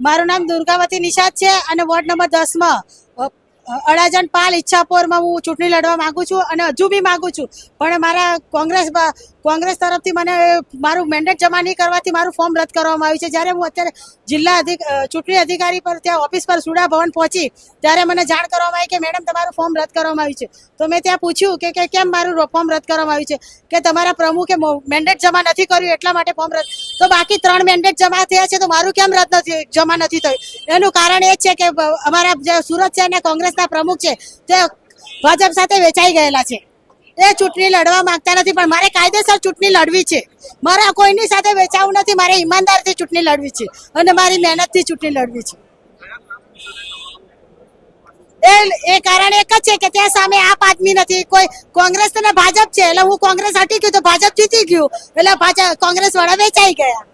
મારું નામ દુર્ગાવતી નિષાદ છે અને વોર્ડ નંબર 10 માં અડાજણ પાલ ઈચ્છાપોરમાં હું ચૂંટણી લડવા માંગુ છું અને હજુ બી માંગુ છું, પણ મારા કોંગ્રેસ તરફથી મને મારું મેન્ડેટ જમા નહીં કરવાથી મારું ફોર્મ રદ કરવામાં આવ્યું છે. જ્યારે હું અત્યારે જિલ્લા ચૂંટણી અધિકારી પર ત્યાં ઓફિસ પર સુડા ભવન પહોંચી ત્યારે મને જાણ કરવામાં આવી કે મેડમ તમારું ફોર્મ રદ કરવામાં આવ્યું છે. તો મેં ત્યાં પૂછ્યું કે કેમ મારું ફોર્મ રદ કરવામાં આવ્યું છે, કે તમારા પ્રમુખે મેન્ડેટ જમા નથી કર્યું એટલા માટે ફોર્મ રદ. તો બાકી 3 મેન્ડેટ જમા થયા છે તો મારું કેમ રદ નથી જમા નથી થયું? એનું કારણ એ જ છે કે અમારા જે સુરત છે અને કોંગ્રેસના પ્રમુખ છે તે ભાજપ સાથે વેચાઈ ગયેલા છે. એ ચૂંટણી લડવા માંગતા નથી, પણ મારે કાયદેસર ચૂંટણી લડવી છે. મારા કોઈની સાથે વેચાવું નથી, મારે ઈમાનદારથી ચૂંટણી લડવી છે અને મારી મહેનતથી ચૂંટણી લડવી છે. એ કારણ એક જ છે કે ત્યાં સામે આપ આદમી નથી, કોઈ કોંગ્રેસ અને ભાજપ છે. એટલે હું કોંગ્રેસ હટી ગયું તો ભાજપ જીતી ગયું, એટલે કોંગ્રેસ વાળા વેચાઈ ગયા.